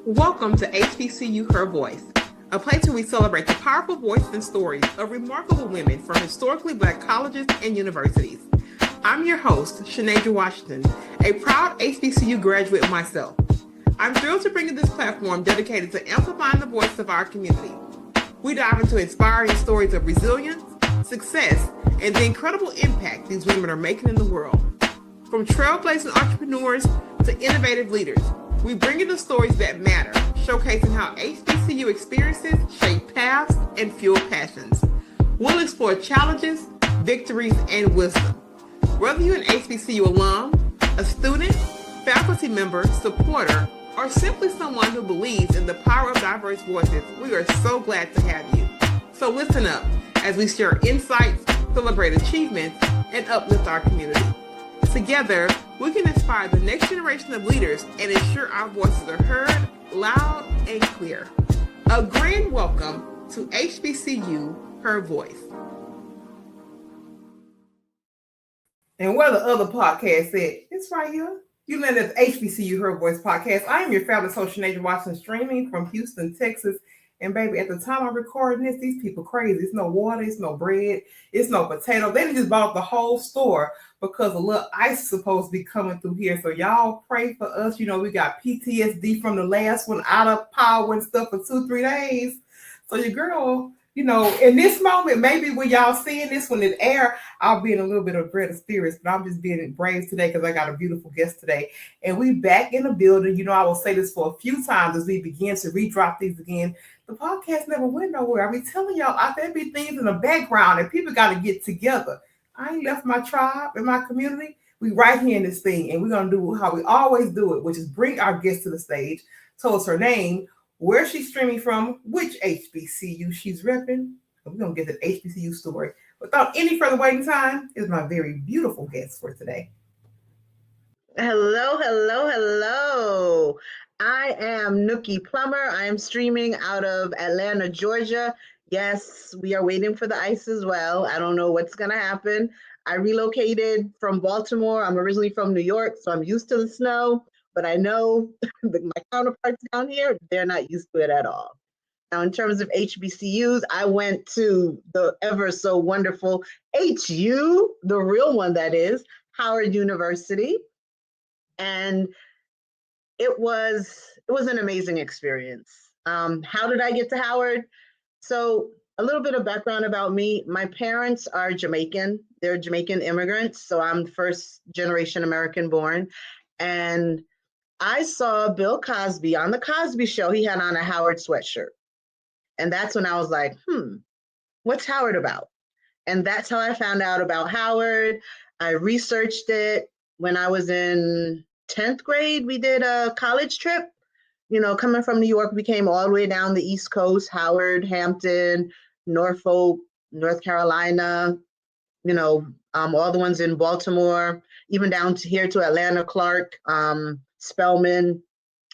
Welcome to HBCU Her Voice, a place where we celebrate the powerful voices and stories of remarkable women from historically Black colleges and universities. I'm your host, Shanasia Washington, a proud HBCU graduate myself. I'm thrilled to bring you this platform dedicated to amplifying the voice of our community. We dive into inspiring stories of resilience, success, and the incredible impact these women are making in the world. From trailblazing entrepreneurs to innovative leaders, we bring you the stories that matter, showcasing how HBCU experiences shape paths and fuel passions. We'll explore challenges, victories, and wisdom. Whether you're an HBCU alum, a student, faculty member, supporter, or simply someone who believes in the power of diverse voices, we are so glad to have you. So listen up as we share insights, celebrate achievements, and uplift our community. Together, we can inspire the next generation of leaders and ensure our voices are heard loud and clear. A grand welcome to HBCU Her Voice. And where the other podcast said, it's right here. You landed at the HBCU Her Voice podcast. I am your fabulous host, Shanasia Watson, streaming from Houston, Texas. And baby, at the time I'm recording this, these people crazy. It's no water, it's no bread, it's no potato. They just bought the whole store because a little ice is supposed to be coming through here. So y'all pray for us. You know, we got PTSD from the last one, out of power and stuff for 2-3 days. So your girl, you know, in this moment, maybe when y'all seeing this when it air, I'll be in a little bit of dread of spirits, but I'm just being brave today because I got a beautiful guest today. And we back in the building. You know, I will say this for a few times as we begin to redrop these again. The podcast never went nowhere. I be telling y'all, there be things in the background and people got to get together. I ain't left my tribe and my community. We right here in this thing, and we're going to do how we always do it, which is bring our guest to the stage, tell us her name, where she's streaming from, which HBCU she's repping. We're going to get the HBCU story. Without any further waiting time, is my very beautiful guest for today. Hello, hello, hello. I am Nookie Plummer. I am streaming out of Atlanta, Georgia. Yes, we are waiting for the ice as well. I don't know what's going to happen. I relocated from Baltimore. I'm originally from New York, so I'm used to the snow. But I know my counterparts down here, they're not used to it at all. Now, in terms of HBCUs, I went to the ever so wonderful HU, the real one that is, Howard University. And it was an amazing experience. How did I get to Howard? So a little bit of background about me. My parents are Jamaican. They're Jamaican immigrants. So I'm first generation American born. And I saw Bill Cosby on the Cosby Show. He had on a Howard sweatshirt. And that's when I was like, what's Howard about? And that's how I found out about Howard. I researched it. When I was in 10th grade, we did a college trip. You know, coming from New York, we came all the way down the East Coast, Howard, Hampton, Norfolk, North Carolina, you know, all the ones in Baltimore, even down to here to Atlanta, Clark, Spelman.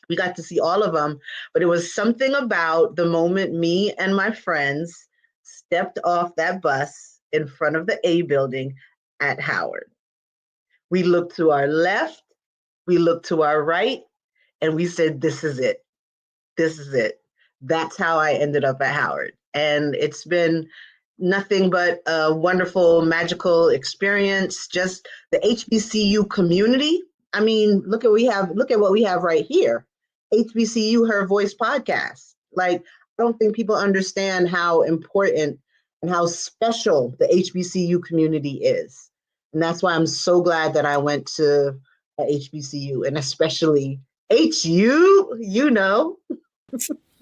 We got to see all of them. But it was something about the moment me and my friends stepped off that bus in front of the A building at Howard. We looked to our left, we looked to our right, and we said, this is it. This is it. That's how I ended up at Howard. And it's been nothing but a wonderful, magical experience. Just the HBCU community. I mean, look at what we have right here. HBCU Her Voice podcast. Like, I don't think people understand how important and how special the HBCU community is. And that's why I'm so glad that I went to a HBCU, and especially HU, you know.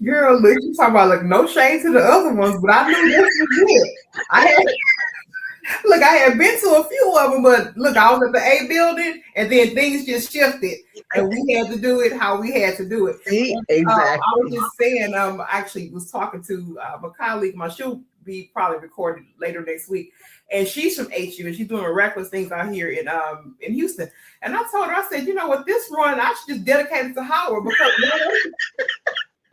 Girl, look, you talking about like no shade to the other ones, but I knew this was it. I had been to a few of them, but look, I was at the A building, and then things just shifted, and we had to do it how we had to do it. Exactly. I was just saying, I actually was talking to my colleague, she'll be probably recorded later next week, and she's from HU, and she's doing miraculous things out here in Houston. And I told her, I said, you know what, this run I should just dedicate it to Howard because.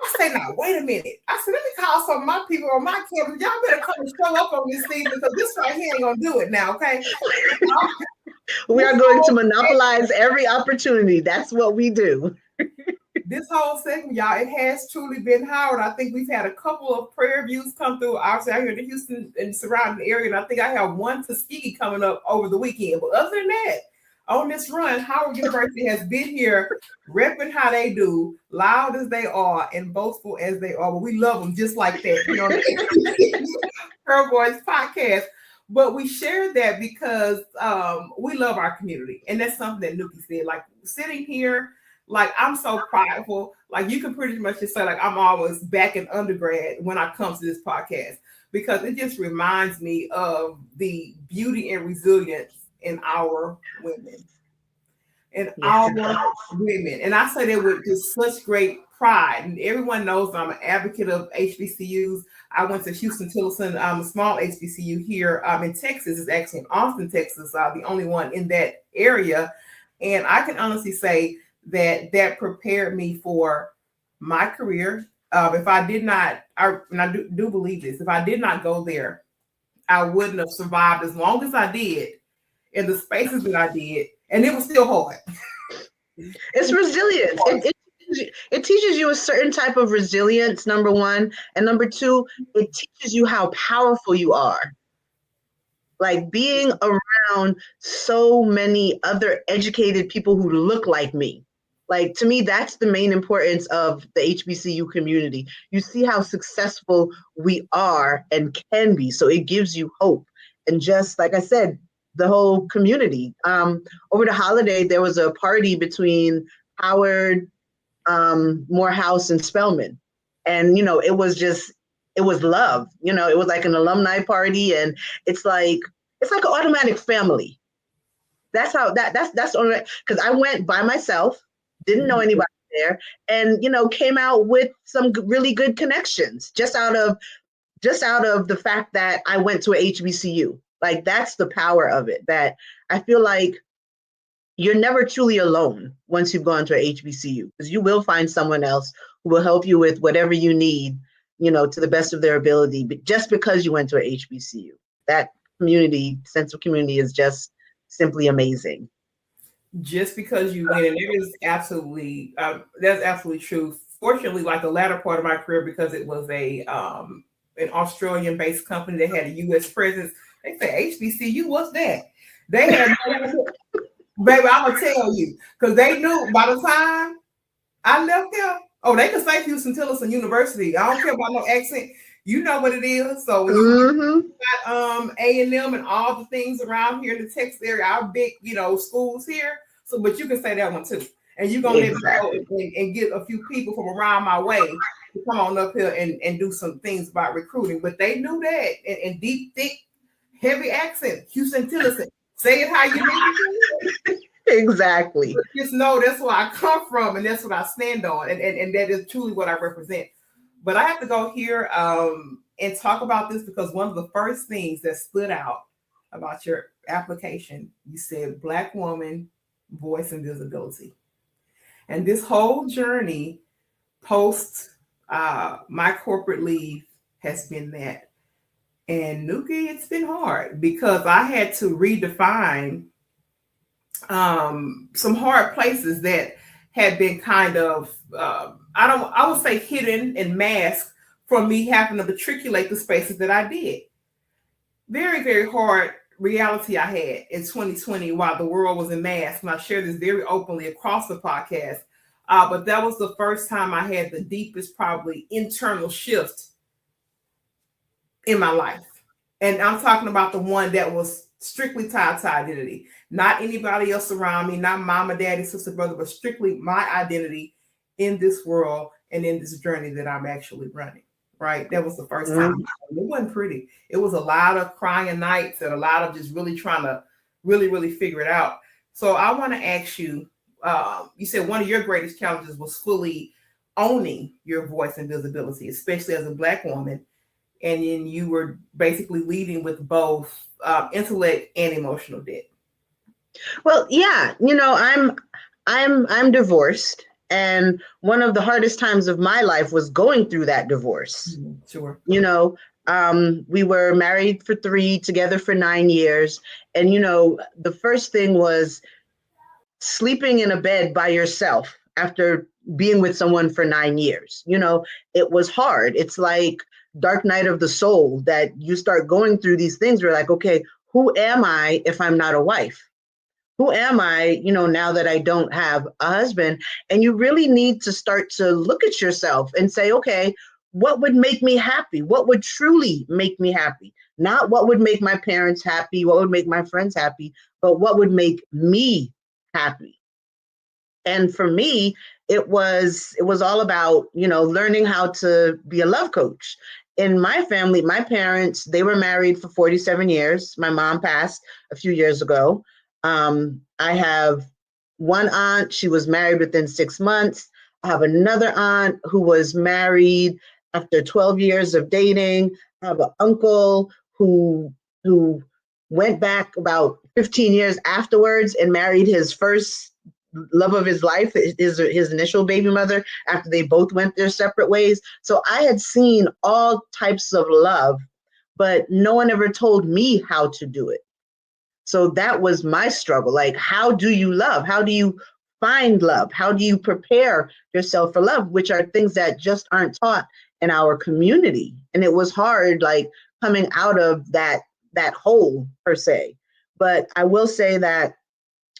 I say, now, wait a minute. I said, let me call some of my people on my campus. Y'all better come and show up on this thing because this right here ain't going to do it now, okay? We are going to monopolize every opportunity. That's what we do. this whole segment, y'all, it has truly been Howard. I think we've had a couple of prayer views come through, obviously out here in the Houston and surrounding area, and I think I have one Tuskegee coming up over the weekend. But other than that, on this run, Howard University has been here repping how they do, loud as they are, and boastful as they are. But we love them just like that, you know. Her Voice podcast. But we shared that because we love our community. And that's something that Nookie said. Like sitting here, like I'm so prideful. Like you can pretty much just say, like, I'm always back in undergrad when I come to this podcast, because it just reminds me of the beauty and resilience in our women. And our women. And I say that with just such great pride. And everyone knows I'm an advocate of HBCUs. I went to Houston Tillerson, a small HBCU here in Texas. It's actually in Austin, Texas, the only one in that area. And I can honestly say that prepared me for my career. If I did not, and I do believe this, if I did not go there, I wouldn't have survived as long as I did in the spaces that I did. And it was still hard. It's resilience. It teaches you a certain type of resilience, number one. And number two, it teaches you how powerful you are. Like being around so many other educated people who look like me. Like, to me, that's the main importance of the HBCU community. You see how successful we are and can be. So it gives you hope. And just like I said, the whole community. Over the holiday, there was a party between Howard, Morehouse, and Spelman. And, you know, it was love. You know, it was like an alumni party, and it's like an automatic family. That's how that's only because I went by myself, didn't know anybody there, and, you know, came out with some really good connections just out of the fact that I went to a HBCU. Like, that's the power of it, that I feel like you're never truly alone once you've gone to a HBCU, because you will find someone else who will help you with whatever you need, you know, to the best of their ability, but just because you went to a HBCU. That sense of community is just simply amazing. Just because you win, and it is absolutely, that's absolutely true. Fortunately, like the latter part of my career, because it was an Australian-based company that had a U.S. presence, they say HBCU, what's that? They had baby, I'm gonna tell you, because they knew by the time I left there, they could say Houston Tillerson University. I don't care about no accent. You know what it is. So you got A&M and all the things around here in the Texas area, our big, you know, schools here. So, but you can say that one too. And you're gonna let me go and get a few people from around my way to come on up here and do some things about recruiting. But they knew that in deep, thick, heavy accent, Houston Tillerson. Say it how you need. Exactly. But just know that's where I come from, and that's what I stand on, and that is truly what I represent. But I have to go here and talk about this, because one of the first things that stood out about your application, you said Black woman, voice, and visibility. And this whole journey post my corporate leave has been that. And Nookie, it's been hard, because I had to redefine some hard places that had been kind of, I would say hidden and masked from me having to matriculate the spaces that I did. Very, very hard reality I had in 2020 while the world was in mask. And I share this very openly across the podcast. But that was the first time I had the deepest, probably internal shift in my life. And I'm talking about the one that was strictly tied to identity, not anybody else around me, not mama, daddy, sister, brother, but strictly my identity in this world and in this journey that I'm actually running. Right. That was the first time. It wasn't pretty. It was a lot of crying nights and a lot of just really trying to really figure it out. So I want to ask you, you said one of your greatest challenges was fully owning your voice and visibility, especially as a Black woman. And then you were basically leading with both intellect and emotional debt. Well, yeah, you know, I'm divorced, and one of the hardest times of my life was going through that divorce. Sure. You know, we were married for 3, together for 9 years, and, you know, the first thing was sleeping in a bed by yourself after being with someone for 9 years. It was hard. It's like dark night of the soul that you start going through these things. We're like, okay, who am I if I'm not a wife? Who am I, now that I don't have a husband? And you really need to start to look at yourself and say, okay, what would make me happy? What would truly make me happy? Not what would make my parents happy, what would make my friends happy, but what would make me happy. And for me, it was all about, learning how to be a love coach. In my family, my parents, they were married for 47 years. My mom passed a few years ago. I have one aunt, she was married within 6 months. I have another aunt who was married after 12 years of dating. I have an uncle who went back about 15 years afterwards and married his first love of his life, his initial baby mother, after they both went their separate ways. So I had seen all types of love, but no one ever told me how to do it. So that was my struggle. Like, how do you love? How do you find love? How do you prepare yourself for love, which are things that just aren't taught in our community? And it was hard, like coming out of that hole per se. But I will say that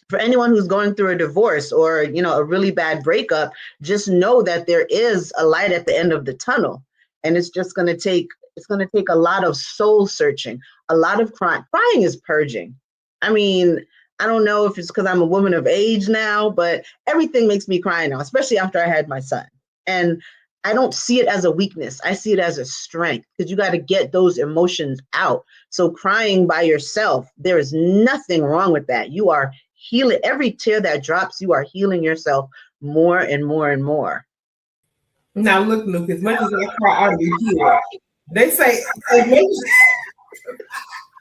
for anyone who's going through a divorce or, a really bad breakup, just know that there is a light at the end of the tunnel. And it's just going to take a lot of soul searching, a lot of crying. Crying is purging. I mean, I don't know if it's because I'm a woman of age now, but everything makes me cry now, especially after I had my son. And I don't see it as a weakness. I see it as a strength, because you got to get those emotions out. So crying by yourself, there is nothing wrong with that. You are healing. Every tear that drops, you are healing yourself more and more and more. Now look, Luke, as much as I cry, I'll be healed. They say,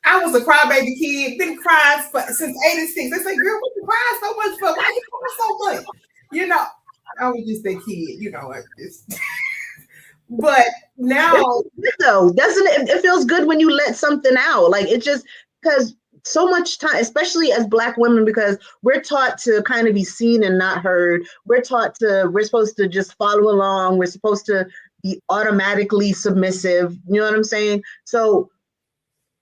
I was a crybaby kid, been crying since 86. They say, girl, what you crying so much for? Why you crying so much? I was just a kid, but now, though, doesn't it feels good when you let something out? Like, it just, because so much time, especially as Black women, because we're taught to kind of be seen and not heard. We're supposed to just follow along. We're supposed to be automatically submissive. You know what I'm saying? So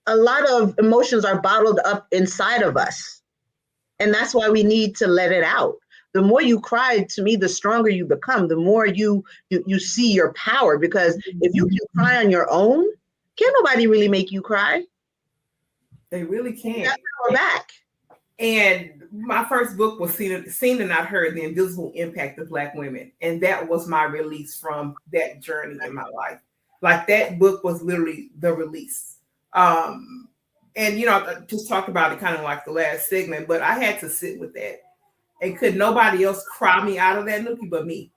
a lot of emotions are bottled up inside of us. And that's why we need to let it out. The more you cry, to me, the stronger you become, the more you see your power. Because if you can cry on your own, can't nobody really make you cry. They really can't. That's power back. And my first book was Seen and Not Heard, The Invisible Impact of Black Women. And that was my release from that journey in my life. Like, that book was literally the release. And, I just talked about it kind of like the last segment, but I had to sit with that. And could nobody else cry me out of that, Nookie, but me?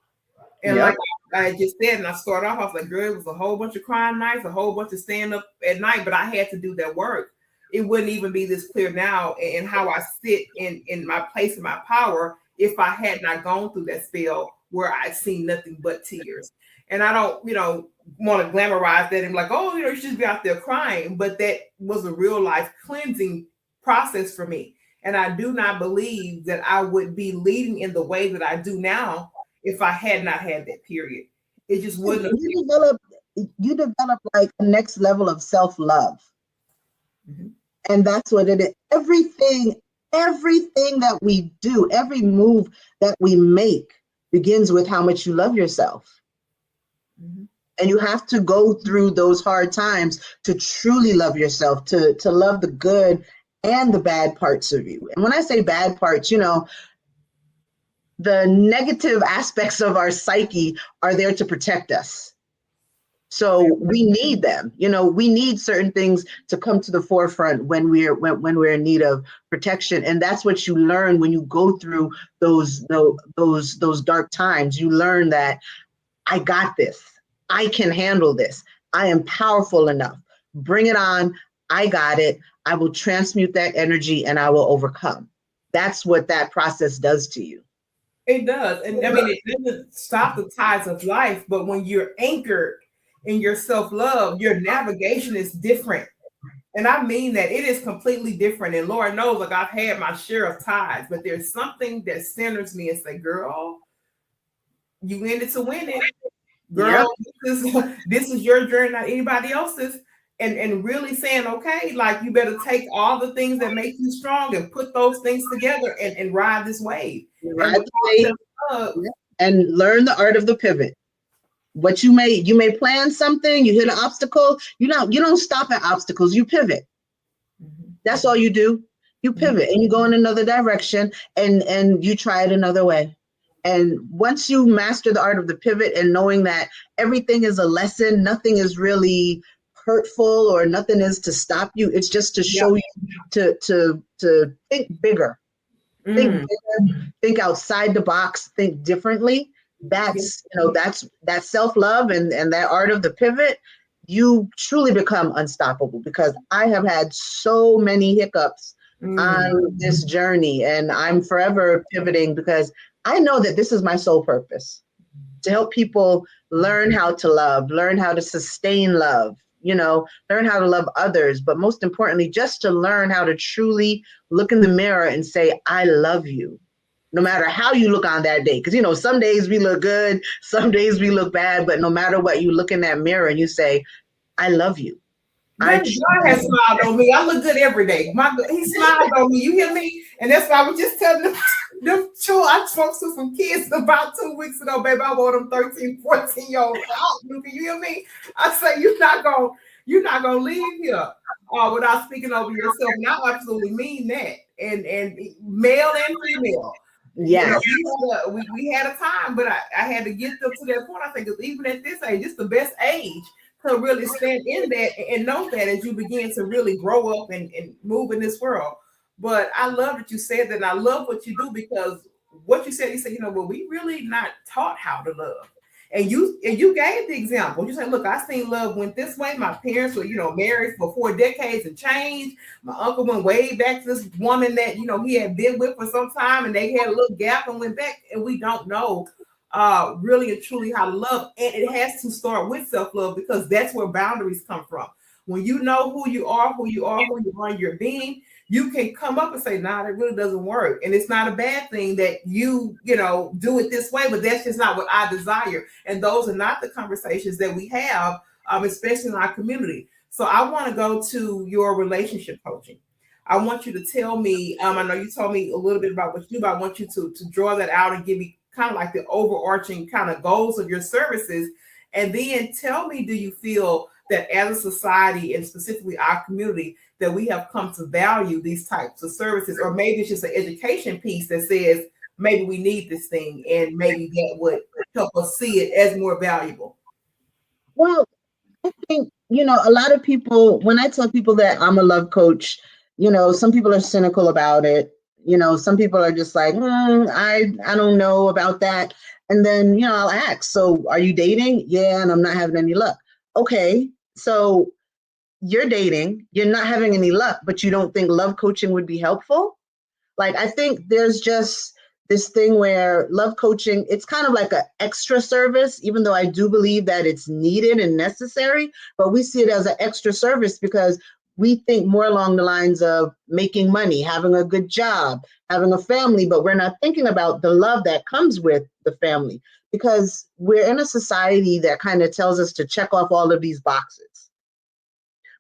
And like I just said, and I started off, I was like, girl, it was a whole bunch of crying nights, a whole bunch of staying up at night, but I had to do that work. It wouldn't even be this clear now and how I sit in my place and my power if I had not gone through that spell where I'd seen nothing but tears. And I don't, want to glamorize that and like, oh, you should be out there crying. But that was a real life cleansing process for me. And I do not believe that I would be leading in the way that I do now if I had not had that period. It just wouldn't have. You develop like a next level of self-love. Mm-hmm. And that's what it is. Everything that we do, every move that we make begins with how much you love yourself. Mm-hmm. And you have to go through those hard times to truly love yourself, to love the good and the bad parts of you. And when I say bad parts, the negative aspects of our psyche are there to protect us. So we need them. We need certain things to come to the forefront when we're in need of protection. And that's what you learn when you go through those dark times. You learn that I got this. I can handle this. I am powerful enough. Bring it on. I got it. I will transmute that energy and I will overcome. That's what that process does to you. It does. And I mean, it doesn't stop the tides of life, but when you're anchored in your self-love, your navigation is different. And I mean that it is completely different. And Lord knows, like, I've had my share of tides, but there's something that centers me and say, girl, You in it to win it. Yep. Girl, this is your journey, not anybody else's. And really saying, okay, like you better take all the things that make you strong and put those things together and ride this wave. And Ride with the all wave. that, Yep. And learn the art of the pivot. What you may plan something, you hit an obstacle, you don't stop at obstacles, you pivot. That's all you do. You pivot and you go in another direction and you try it another way. And once you master the art of the pivot and knowing that everything is a lesson, nothing is really hurtful or nothing is to stop you. It's just to show you to think bigger, think outside the box, think differently. That's that self-love and that art of the pivot. You truly become unstoppable, because I have had so many hiccups on this journey, and I'm forever pivoting because I know that this is my sole purpose, to help people learn how to love, learn how to sustain love, learn how to love others, but most importantly, just to learn how to truly look in the mirror and say, I love you, no matter how you look on that day. Because, some days we look good, some days we look bad, but no matter what, you look in that mirror and you say, I love you. God has smiled on me. I look good every day. He smiled on me. You hear me? And that's why I was just telling them, I spoke to some kids about 2 weeks ago, baby. I want them 13, 14-year-olds out. You hear me? I say, you're not gonna leave here without speaking over yourself. And I absolutely mean that. And male and female. Yes. We had a time, but I had to get them to that point. I think even at this age, it's the best age to really stand in that and know that as you begin to really grow up and move in this world. But I love that you said that. And I love what you do, because what you said, we really not taught how to love. And you gave the example. You said, look, I seen love went this way. My parents were, married for 4 decades and changed. My uncle went way back to this woman that, he had been with for some time, and they had a little gap and went back. And we don't know really and truly how to love. And it has to start with self-love, because that's where boundaries come from. When you know who you are in your being, you can come up and say, nah, that really doesn't work. And it's not a bad thing that you do it this way, but that's just not what I desire. And those are not the conversations that we have, especially in our community. So I want to go to your relationship coaching. I want you to tell me, I know you told me a little bit about what you do, but I want you to draw that out and give me kind of like the overarching kind of goals of your services. And then tell me, do you feel that as a society, and specifically our community, that we have come to value these types of services? Or maybe it's just an education piece that says, maybe we need this thing, and maybe that would help us see it as more valuable. Well, I think, a lot of people, when I tell people that I'm a love coach, some people are cynical about it. Some people are just like, I don't know about that. And then, I'll ask, so are you dating? Yeah, and I'm not having any luck. Okay, so you're dating, you're not having any luck, but you don't think love coaching would be helpful? Like, I think there's just this thing where love coaching, it's kind of like an extra service, even though I do believe that it's needed and necessary, but we see it as an extra service because we think more along the lines of making money, having a good job, having a family, but we're not thinking about the love that comes with the family, because we're in a society that kind of tells us to check off all of these boxes,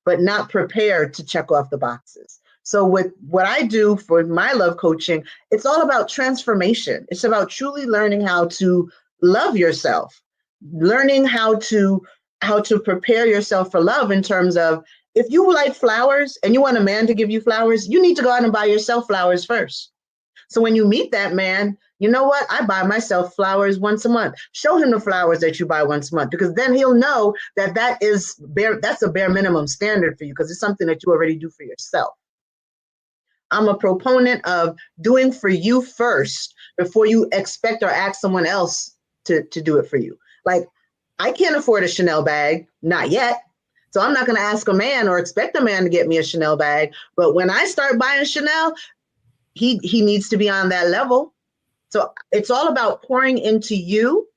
but not prepared to check off the boxes. So with what I do for my love coaching, it's all about transformation. It's about truly learning how to love yourself, learning how to prepare yourself for love, in terms of, if you like flowers and you want a man to give you flowers, you need to go out and buy yourself flowers first. So when you meet that man, you know what? I buy myself flowers once a month. Show him the flowers that you buy once a month, because then he'll know that that's a bare minimum standard for you, because it's something that you already do for yourself. I'm a proponent of doing for you first before you expect or ask someone else to do it for you. Like, I can't afford a Chanel bag, not yet. So I'm not going to ask a man or expect a man to get me a Chanel bag. But when I start buying Chanel, he needs to be on that level. So it's all about pouring into you,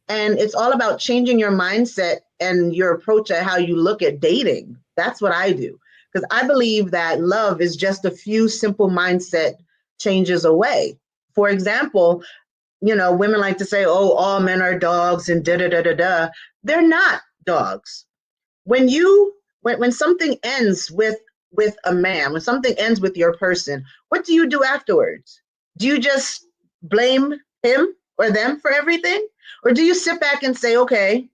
and it's all about changing your mindset and your approach at how you look at dating. That's what I do, because I believe that love is just a few simple mindset changes away. For example, women like to say, oh, all men are dogs and da da da da da. They're not dogs. When something ends with a man, when something ends with your person, what do you do afterwards? Do you just blame him or them for everything? Or do you sit back and say, okay,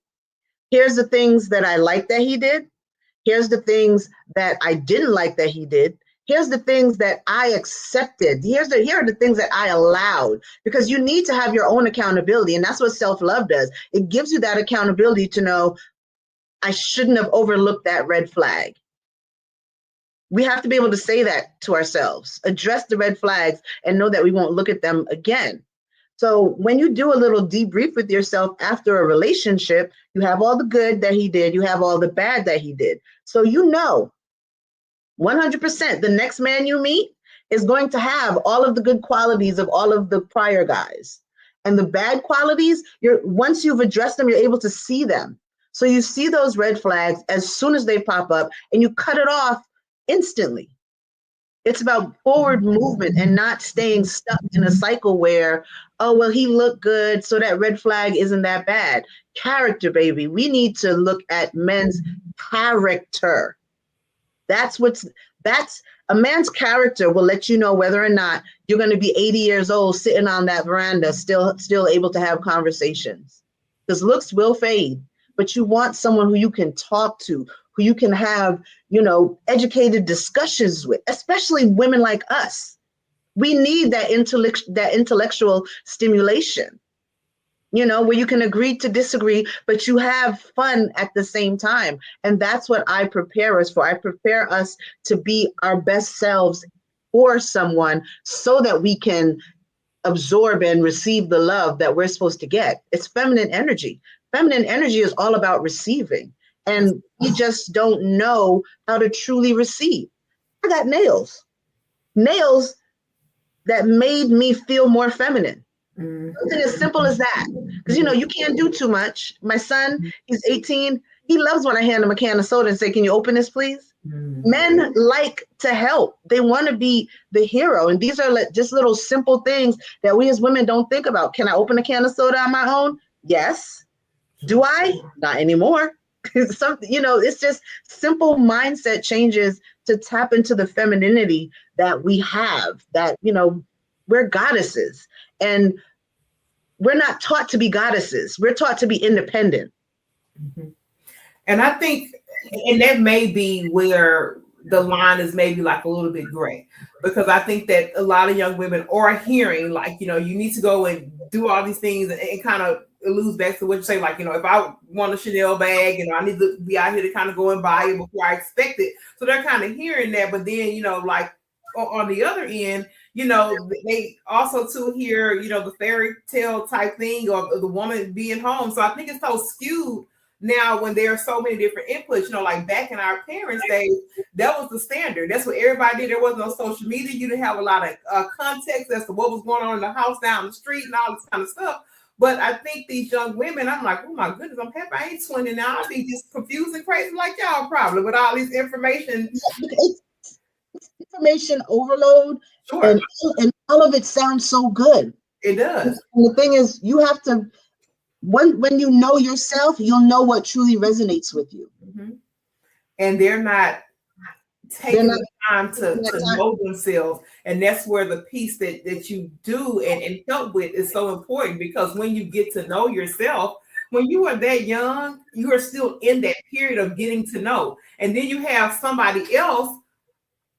here's the things that I like that he did. Here's the things that I didn't like that he did. Here's the things that I accepted. Here are the things that I allowed, because you need to have your own accountability. And that's what self-love does. It gives you that accountability to know, I shouldn't have overlooked that red flag. We have to be able to say that to ourselves, address the red flags, and know that we won't look at them again. So when you do a little debrief with yourself after a relationship, you have all the good that he did, you have all the bad that he did. So 100% the next man you meet is going to have all of the good qualities of all of the prior guys. And the bad qualities, once you've addressed them, you're able to see them. So you see those red flags as soon as they pop up, and you cut it off instantly. It's about forward movement and not staying stuck in a cycle where, oh, well, he looked good, so that red flag isn't that bad. Character, baby. We need to look at men's character. That's a man's character will let you know whether or not you're going to be 80 years old sitting on that veranda, still able to have conversations. Because looks will fade, but you want someone who you can talk to, who you can have, educated discussions with, especially women like us. We need that intellectual stimulation, where you can agree to disagree, but you have fun at the same time. And that's what I prepare us for. I prepare us to be our best selves for someone so that we can absorb and receive the love that we're supposed to get. It's feminine energy. Feminine energy is all about receiving. And we just don't know how to truly receive. I got nails that made me feel more feminine. Something as simple as that. Because, you can't do too much. My son, he's 18. He loves when I hand him a can of soda and say, can you open this, please? Men like to help. They want to be the hero. And these are just little simple things that we as women don't think about. Can I open a can of soda on my own? Yes. Do I? Not anymore. It's just simple mindset changes to tap into the femininity that we have, that, we're goddesses. And we're not taught to be goddesses. We're taught to be independent. Mm-hmm. And I think, and that may be where the line is maybe like a little bit gray, because I think that a lot of young women are hearing like, you need to go and do all these things, and kind of alludes back to what you say, like, if I want a Chanel bag, I need to be out here to kind of go and buy it before I expect it. So they're kind of hearing that, but then, like on the other end, they also too hear, the fairy tale type thing of the woman being home. So I think it's so skewed now when there are so many different inputs, like back in our parents' days, that was the standard. That's what everybody did. There was no social media. You didn't have a lot of context as to what was going on in the house down the street and all this kind of stuff. But I think these young women, I'm like, oh my goodness, I'm happy I ain't 20 now. I'll be just confused and crazy like y'all probably with all this information. It's information overload. Sure. And all of it sounds so good. It does. And the thing is, you have to, when you know yourself, you'll know what truly resonates with you. Mm-hmm. And they're not taking the time to know themselves. And that's where the piece that you do and help with is so important, because when you get to know yourself, when you are that young, you are still in that period of getting to know. And then you have somebody else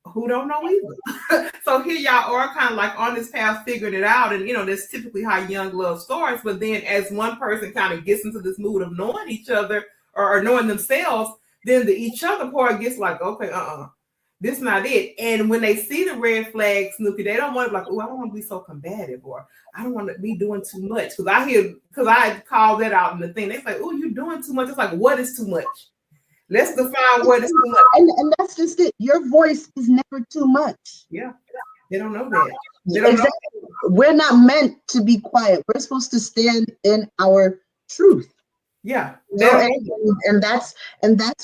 who don't know either. So here y'all are kind of like on this path, figuring it out. And, that's typically how young love starts. But then as one person kind of gets into this mood of knowing each other or knowing themselves, then the each other part gets like, okay, this is not it. And when they see the red flags, Nookie, they don't want to be like, oh, I don't want to be so combative, or I don't want to be doing too much. Because I call that out in the thing. They say, oh, you're doing too much. It's like, what is too much? Let's define what is too much. And that's just it. Your voice is never too much. Yeah. They don't know that. They don't know that. We're not meant to be quiet. We're supposed to stand in our truth. Yeah. And that's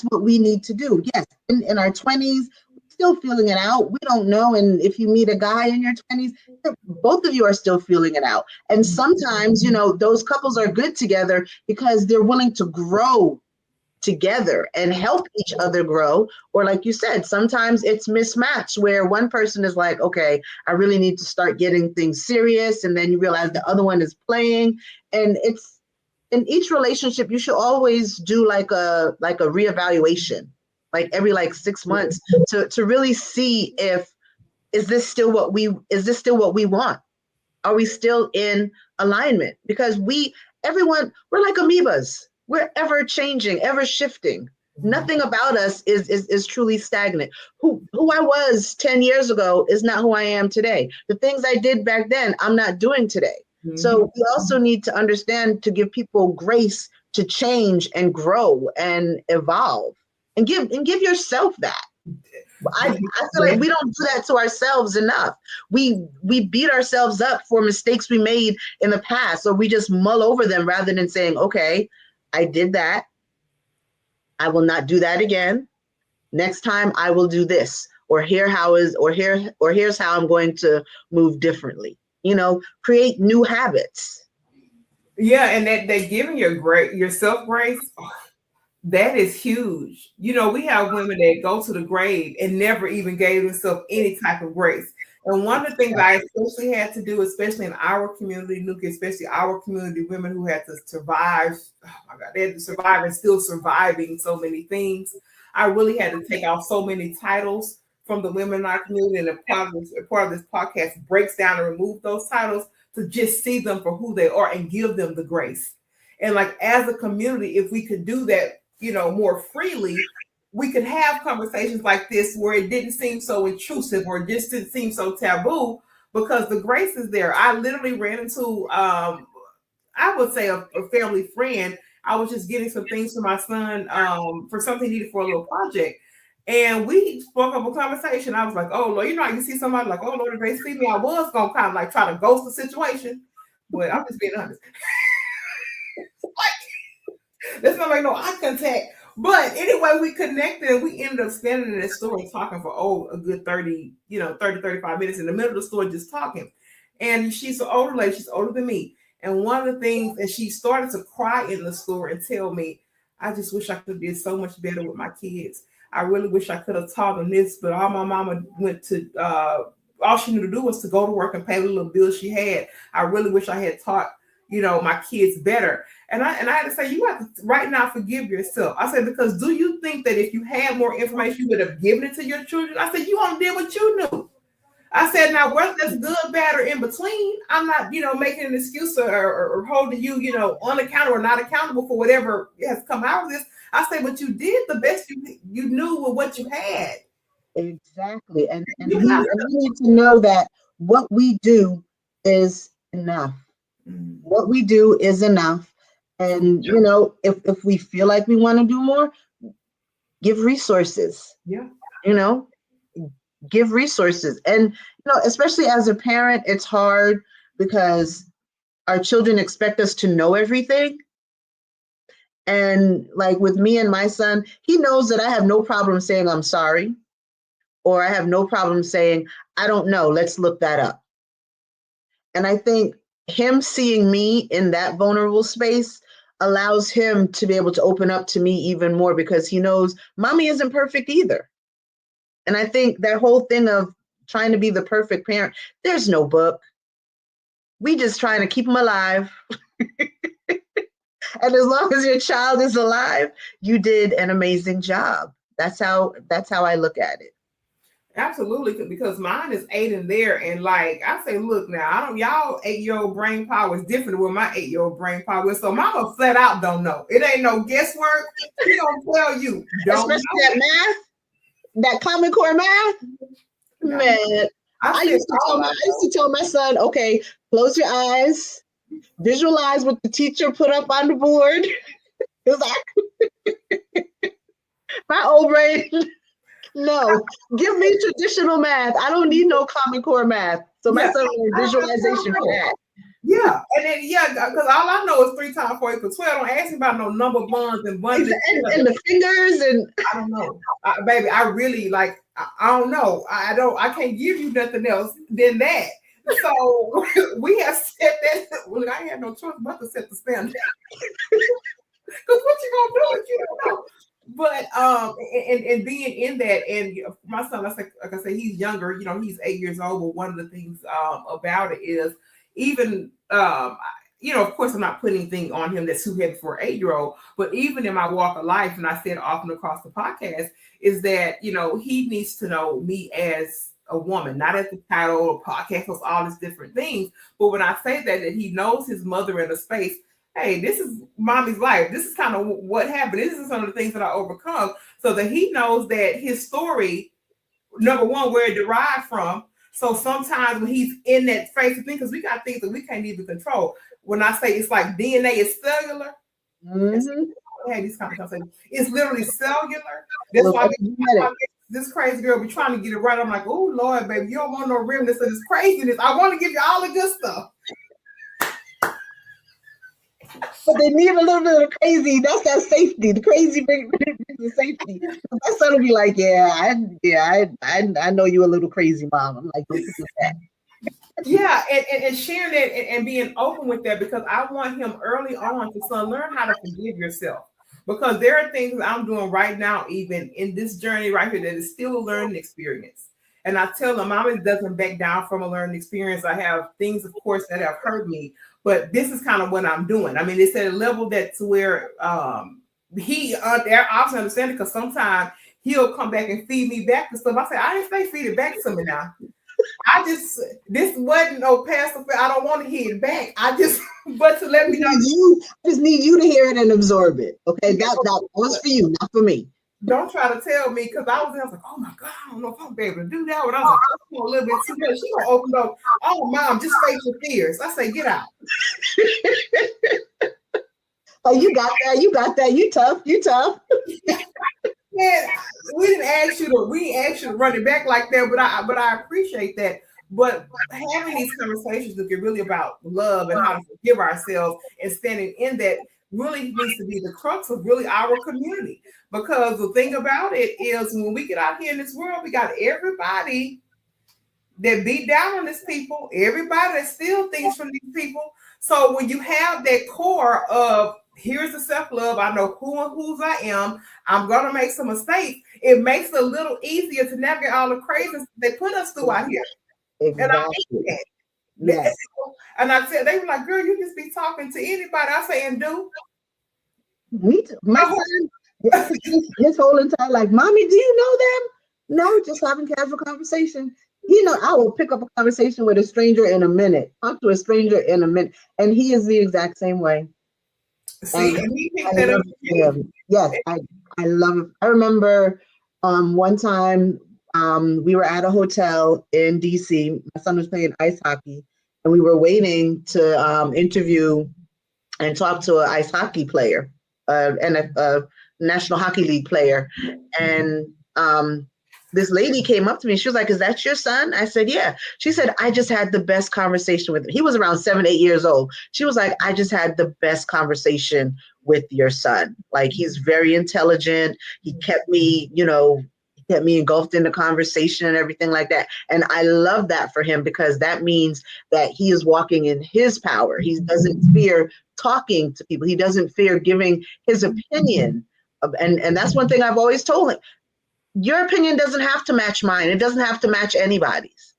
what we need to do. Yes. In our 20s, still feeling it out. We don't know. And if you meet a guy in your 20s, both of you are still feeling it out. And sometimes, those couples are good together because they're willing to grow together and help each other grow. Or like you said, sometimes it's mismatched where one person is like, okay, I really need to start getting things serious. And then you realize the other one is playing. And it's in each relationship, you should always do like a reevaluation, like every 6 months to really see if, is this still what we want? Are we still in alignment? Because we're like amoebas. We're ever changing, ever shifting. Nothing about us is truly stagnant. Who I was 10 years ago is not who I am today. The things I did back then, I'm not doing today. Mm-hmm. So we also need to understand to give people grace to change and grow and evolve, and give yourself that. I feel like we don't do that to ourselves enough. We beat ourselves up for mistakes we made in the past, or we just mull over them rather than saying, okay, I did that. I will not do that again. Next time I will do this, or here's how I'm going to move differently. Create new habits. Yeah, and that giving yourself grace, that is huge. We have women that go to the grave and never even gave themselves any type of grace. And one of the things I especially had to do, especially in our community, Nookie, especially our community, women who had to survive, oh my God, they had to survive and still surviving so many things. I really had to take off so many titles from the women in our community, and a part of this podcast breaks down and remove those titles to just see them for who they are and give them the grace. And as a community, if we could do that, more freely, we could have conversations like this where it didn't seem so intrusive or just didn't seem so taboo, because the grace is there. I literally ran into, I would say a family friend. I was just getting some things for my son for something needed for a little project. And we spoke up a conversation. I was like, oh, Lord, you see somebody like, oh, Lord, if they see me, I was going to kind of try to ghost the situation. But I'm just being honest. There's not no eye contact. But anyway, we connected and we ended up standing in the store and talking for a good 30, 35 minutes in the middle of the store just talking. And she's an older lady, she's older than me. And one of the things, and she started to cry in the store and tell me, I just wish I could have did so much better with my kids. I really wish I could have taught them this, but all my mama went to, all she knew to do was to go to work and pay the little bills she had. I really wish I had taught, my kids better. And I had to say, you have to right now forgive yourself. I said, because do you think that if you had more information, you would have given it to your children? I said, you only did what you knew. I said, now whether that's good, bad, or in between, I'm not, making an excuse or holding you, unaccountable or not accountable for whatever has come out of this. I said, but you did the best you knew with what you had. Exactly. And we need to know that what we do is enough. What we do is enough. And, if we feel like we want to do more, give resources. Yeah. Give resources. And, especially as a parent, it's hard because our children expect us to know everything. And with me and my son, he knows that I have no problem saying I'm sorry, or I have no problem saying, I don't know, let's look that up. And I think him seeing me in that vulnerable space allows him to be able to open up to me even more, because he knows mommy isn't perfect either. And I think that whole thing of trying to be the perfect parent, there's no book. We just trying to keep them alive. And as long as your child is alive, you did an amazing job. That's how I look at it. Absolutely, because mine is 8 and there, and I say, look now, y'all 8-year-old brain power is different than what my 8-year-old brain power is. So mama flat out don't know. It ain't no guesswork. She gonna tell you. Especially that math, that Common Core math. Man, I used to tell my son, okay, close your eyes, visualize what the teacher put up on the board. My old brain. No, give me traditional math. I don't need no Common Core math. So my son learned visualization for that. Yeah, and then because all I know is 3 times 4 equals 12. Don't ask me about no number bonds and bundles. And the fingers and I don't know, baby. I really like. I don't know. I can't give you nothing else than that. So we have set that. Well, I had no choice but to set the standard. Because what you gonna do if you don't know? But and being in that, and my son, like I said, he's younger. He's 8 years old. But one of the things about it is even of course, I'm not putting anything on him that's too heavy for an 8-year-old. But even in my walk of life, and I say it often across the podcast, is that he needs to know me as a woman, not as the title or podcast or all these different things. But when I say that he knows his mother in a space. Hey, this is mommy's life. This is kind of what happened. This is some of the things that I overcome, so that he knows that his story, number one, where it derived from. So sometimes when he's in that phase of things, because we got things that we can't even control. When I say it's like DNA is cellular, these conversations. It's literally cellular. That's why this crazy girl be trying to get it right. I'm like, oh Lord, baby, you don't want no remnants of this craziness. I want to give you all the good stuff. But they need a little bit of crazy. That's that safety. The crazy brings the safety. My son will be like, I know you a little crazy, mom. I'm like, don't forget that. Yeah, and sharing it and being open with that, because I want him early on to learn how to forgive yourself. Because there are things that I'm doing right now, even in this journey right here, that is still a learning experience. And I tell them, Mama doesn't back down from a learning experience. I have things, of course, that have hurt me, but this is kind of what I'm doing. I mean, it's at a level that's where he obviously understands it, because sometimes he'll come back and feed me back to stuff. I say, I didn't say feed it back to me now. This wasn't no passive. I don't want to hear it back. But to let me know. I just need you to hear it and absorb it. Okay, that was for you, not for me. Don't try to tell me, because I was like, oh my God, I don't know if I'll be able to do that. But I was like, a little bit too much. She gonna open up. Oh, mom, just face your fears. I say, get out. Oh, you got that. You got that. You tough. Man, we didn't ask you to run it back like that, but I appreciate that. But having these conversations that are really about love and how to forgive ourselves and standing in that really needs to be the crux of really our community. Because the thing about it is, when we get out here in this world, we got everybody that beat down on these people, everybody that steals things from these people. So when you have that core of, here's the self-love, I know who and whose I am, I'm going to make some mistakes, it makes it a little easier to navigate all the craziness they put us through out here. Exactly. And I think that. Yes. And I said, they were like, girl, you just be talking to anybody. I say, and do. Me too. My son, his whole entire life, mommy, do you know them? No, just having casual conversation. I will pick up a conversation with a stranger in a minute, talk to a stranger in a minute. And he is the exact same way. See, and he picked that up. Yes, I love it. I remember one time we were at a hotel in DC. My son was playing ice hockey, and we were waiting to interview and talk to an ice hockey player, and a National Hockey League player. And this lady came up to me. She was like, is that your son? I said, yeah. She said, I just had the best conversation with him. He was around 7, 8 years old. She was like, I just had the best conversation with your son. Like, he's very intelligent. He kept me, engulfed in the conversation and everything like that. And I love that for him, because that means that he is walking in his power. He doesn't fear talking to people. He doesn't fear giving his opinion. And that's one thing I've always told him. Your opinion doesn't have to match mine. It doesn't have to match anybody's.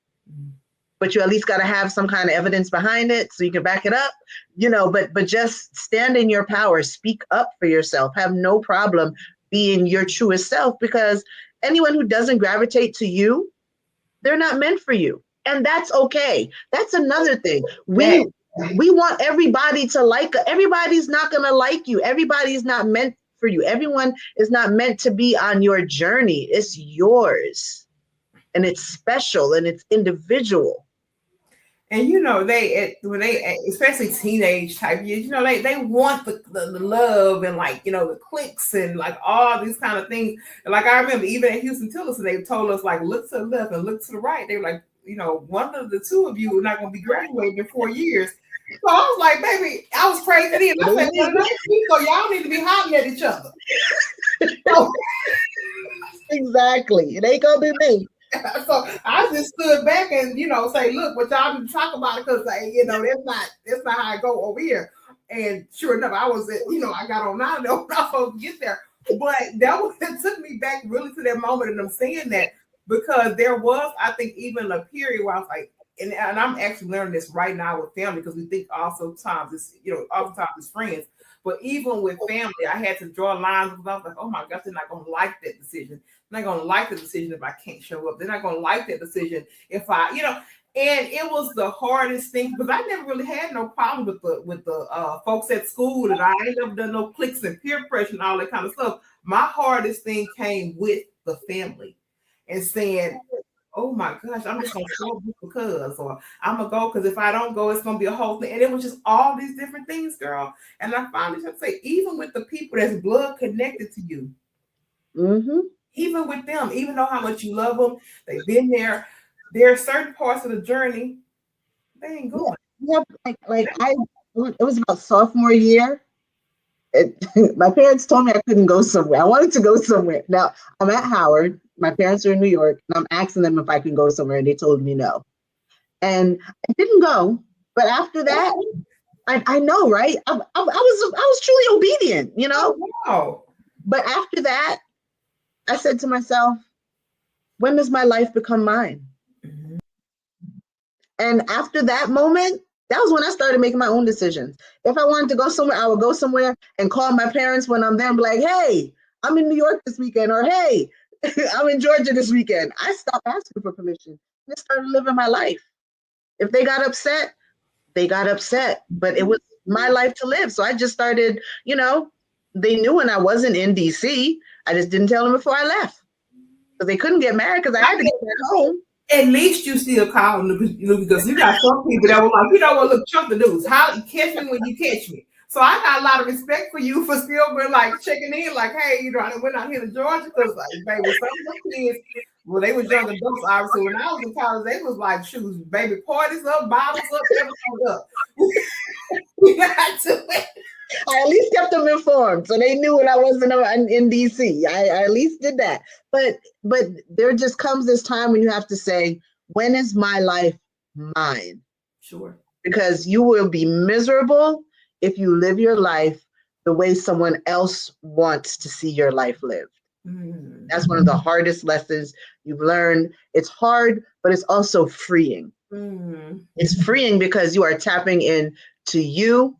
But you at least got to have some kind of evidence behind it so you can back it up, but just stand in your power, speak up for yourself, have no problem being your truest self, because anyone who doesn't gravitate to you, they're not meant for you. And that's okay. That's another thing. We want everybody to like, everybody's not going to like you. Everybody's not meant for you. Everyone is not meant to be on your journey. It's yours. And it's special and it's individual. And when they especially teenage type years, they want the love and the clicks and like all these kind of things. And like I remember even at Houston Tillerson, they told us like, look to the left and look to the right. They were like, one of the two of you are not going to be graduating in 4 years. So I was like, baby, I was crazy. And I said, well, so y'all need to be hollering at each other. So, Exactly. It ain't gonna be me. so I just stood back and say, look, what y'all need to talk about it because that's not how I go over here. And sure enough, I was I got on now, though, I'm not supposed to get there. But it took me back really to that moment, and I'm saying that because there was, I think, even a period where I was like, and I'm actually learning this right now with family because we think oftentimes it's friends. But even with family, I had to draw lines because I was like, oh my gosh, they're not going to like that decision. They're not going to like the decision if I can't show up. They're not going to like that decision if I, and it was the hardest thing because I never really had no problem with the folks at school, and I ain't never done no cliques and peer pressure and all that kind of stuff. My hardest thing came with the family and saying, oh my gosh, I'm just gonna show up because, or I'm gonna go because if I don't go, it's gonna be a whole thing. And it was just all these different things, girl. And I finally just say, even with the people that's blood connected to you, even with them, even though how much you love them, they've been there. There are certain parts of the journey they ain't going. Yeah, it was about sophomore year. My parents told me I couldn't go somewhere. I wanted to go somewhere. Now I'm at Howard. My parents are in New York, and I'm asking them if I can go somewhere, and they told me no. And I didn't go. But after that, I know, right? I was truly obedient, Wow. But after that, I said to myself, when does my life become mine? And after that moment, that was when I started making my own decisions. If I wanted to go somewhere, I would go somewhere and call my parents when I'm there and be like, hey, I'm in New York this weekend, or hey, I'm in Georgia this weekend. I stopped asking for permission. I just started living my life. If they got upset, they got upset, but it was my life to live. So I just started, they knew when I wasn't in DC. I just didn't tell them before I left. Because they couldn't get married because I had to get back home. At least you still call them because you got some people that were like, you know what, look, chunk the news. How catch me when you catch me. So I got a lot of respect for you for still being like checking in, like, hey, I went out here to Georgia because like, baby, some of the kids, well, they was young adults, obviously. When I was in college, they was like, shoes, baby, parties up, bottles up, everything up. We got to it. I at least kept them informed, so they knew when I wasn't in DC. I at least did that. But there just comes this time when you have to say, when is my life mine? Sure. Because you will be miserable if you live your life the way someone else wants to see your life lived. That's one of the hardest lessons you've learned. It's hard, but it's also freeing. It's freeing because you are tapping into you.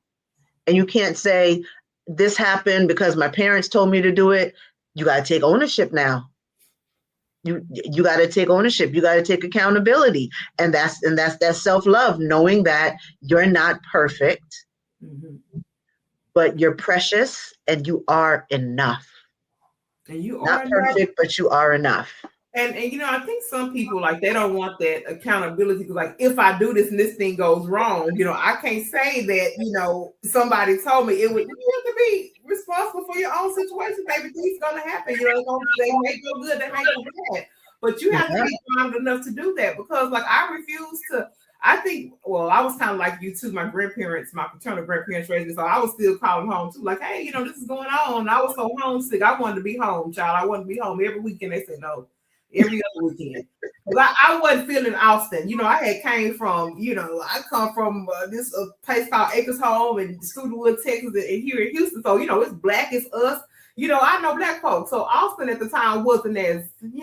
And you can't say, this happened because my parents told me to do it. You got to take ownership now. You got to take ownership. You got to take accountability. And that's that self-love, knowing that you're not perfect, but you're precious and you are enough. And you not are perfect, but you are enough. And I think some people like they don't want that accountability because like if I do this and this thing goes wrong, I can't say that somebody told me it would. You have to be responsible for your own situation, baby. Things gonna happen. They may go good, they may go bad, but you have to be grounded enough to do that because like I refuse to. I think, well, I was kind of like you too. My grandparents, my paternal grandparents raised me, so I was still calling home too. Like, hey, this is going on. I was so homesick. I wanted to be home, child. I wanted to be home every weekend. They said no. Every other weekend. I wasn't feeling Austin. I had came from, I come from this place called Acres Home in Studewood, Texas, and here in Houston. So, it's black, it's us. I know black folks. So Austin at the time wasn't as, it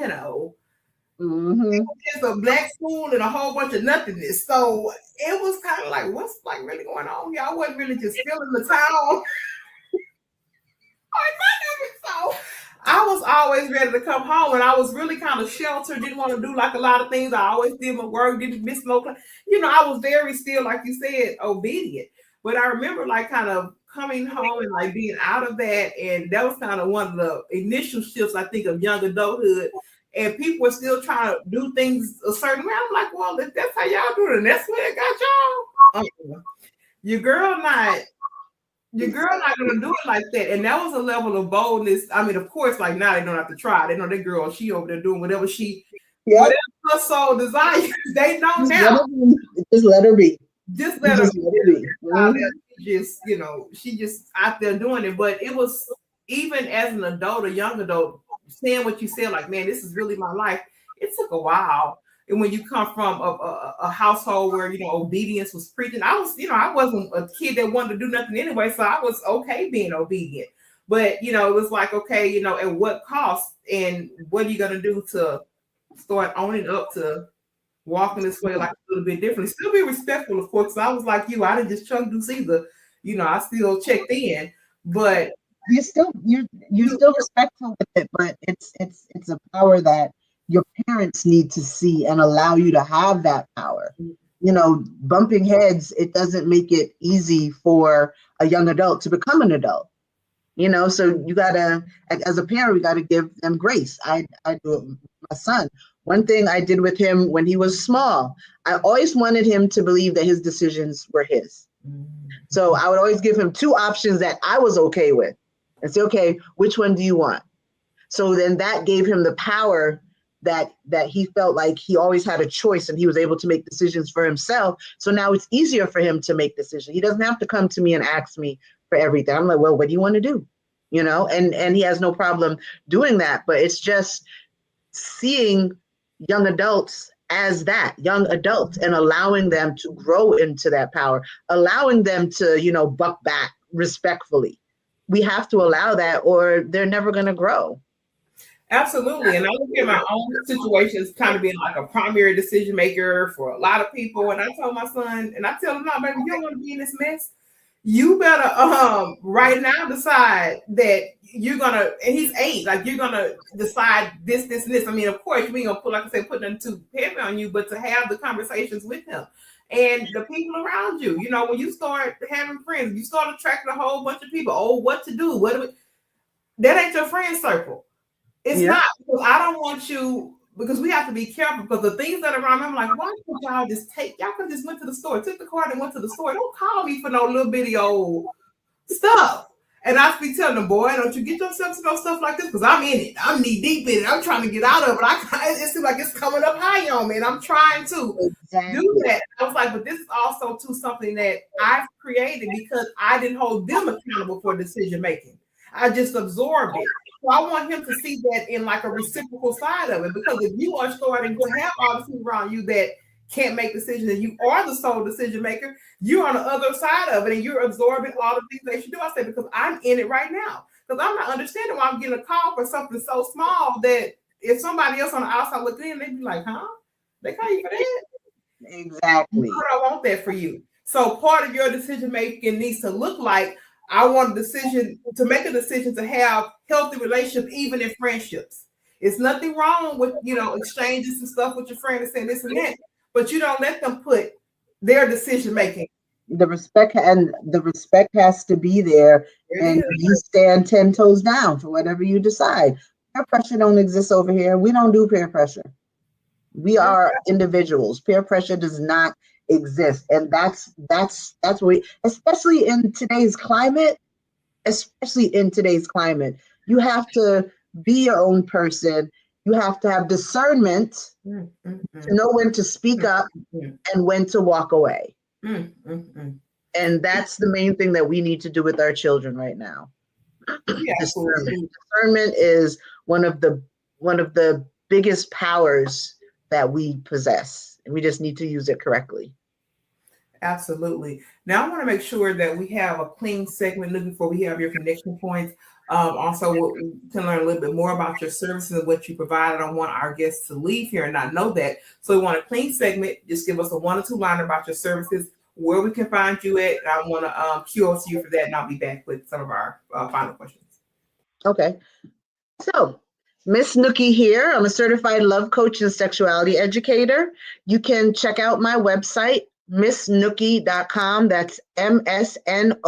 was just a black school and a whole bunch of nothingness. So it was kind of like, what's like really going on here? I wasn't really just feeling the town. So I was always ready to come home, and I was really kind of sheltered. Didn't want to do like a lot of things. I always did my work. Didn't miss no class. I was very still, like you said, obedient. But I remember like kind of coming home and like being out of that, and that was kind of one of the initial shifts I think of young adulthood. And people were still trying to do things a certain way. I'm like, well, if that's how y'all do it, and that's what it got y'all. Your girl not gonna do it like that. And that was a level of boldness. I mean, of course, like now they don't have to try. They know that girl, she over there doing whatever whatever her soul desires. They know now. Just let her be. Just let her be. child there, she just out there doing it. But it was, even as an adult, a young adult, saying what you said, like, man, this is really my life. It took a while. And when you come from a household where, obedience was preaching, I wasn't a kid that wanted to do nothing anyway. So I was okay being obedient. But, it was like, okay, at what cost, and what are you going to do to start owning up to walking this way, like a little bit differently? Still be respectful, of course. I was like you, I didn't just chunk do either. I still checked in, but you're still respectful with it, but it's a power that your parents need to see and allow you to have that power. Bumping heads, it doesn't make it easy for a young adult to become an adult. So you gotta, as a parent, we gotta give them grace. I do it with my son. One thing I did with him when he was small, I always wanted him to believe that his decisions were his. So I would always give him two options that I was okay with and say, okay, which one do you want? So then that gave him the power that he felt like he always had a choice and he was able to make decisions for himself. So now it's easier for him to make decisions. He doesn't have to come to me and ask me for everything. I'm like, well, what do you want to do? And he has no problem doing that. But it's just seeing young adults as that, young adults, and allowing them to grow into that power, allowing them to, buck back respectfully. We have to allow that, or they're never going to grow. Absolutely. And I look at my own situations kind of being like a primary decision maker for a lot of people. And I told my son, and I tell him, no, baby, you don't want to be in this mess. You better right now decide that you're gonna, and he's 8, like you're gonna decide this, and this. I mean, of course, we ain't gonna put, like I said, put nothing too heavy on you, but to have the conversations with him and the people around you. When you start having friends, you start attracting a whole bunch of people. Oh, what to do? That ain't your friend circle. It's not, because I don't want you, because we have to be careful, because the things that are around me, I'm like, why don't y'all y'all could just went to the store, took the card and went to the store. Don't call me for no little bitty old stuff. And I be telling them, boy, don't you get yourself to no stuff like this, because I'm in it. I'm knee deep in it. I'm trying to get out of it. It seems like it's coming up high on me, and I'm trying to do that. I was like, but this is also too something that I've created because I didn't hold them accountable for decision making. I just absorbed it. So I want him to see that in like a reciprocal side of it, because if you are starting to have all the people around you that can't make decisions and you are the sole decision maker, you're on the other side of it and you're absorbing all the things they should do. I say, because I'm in it right now, because I'm not understanding why I'm getting a call for something so small that if somebody else on the outside looking in, they'd be like, huh? They call you for that? Exactly. I don't want that for you. So part of your decision making needs to look like, I want a decision to make a decision to have healthy relationships, even in friendships. It's nothing wrong with, exchanges and stuff with your friend and saying this and that, but you don't let them put their decision making. The respect has to be there, and you stand 10 toes down for whatever you decide. Peer pressure don't exist over here. We don't do peer pressure. We are individuals. Peer pressure does not exist, and that's what especially in today's climate, you have to be your own person. You have to have discernment to know when to speak up and when to walk away. And that's the main thing that we need to do with our children right now. Discernment is one of the biggest powers that we possess, and we just need to use it correctly. Absolutely. Now I want to make sure that we have a clean segment before we have your connection points. Also, we can learn a little bit more about your services and what you provide. I don't want our guests to leave here and not know that. So we want a clean segment. Just give us a 1 or 2 liner about your services, where we can find you at. And I want to cue us to you for that, and I'll be back with some of our final questions. Okay. So, Miss Nookie here. I'm a certified love coach and sexuality educator. You can check out my website, MissNookie.com. That's MSNOOKIE.com,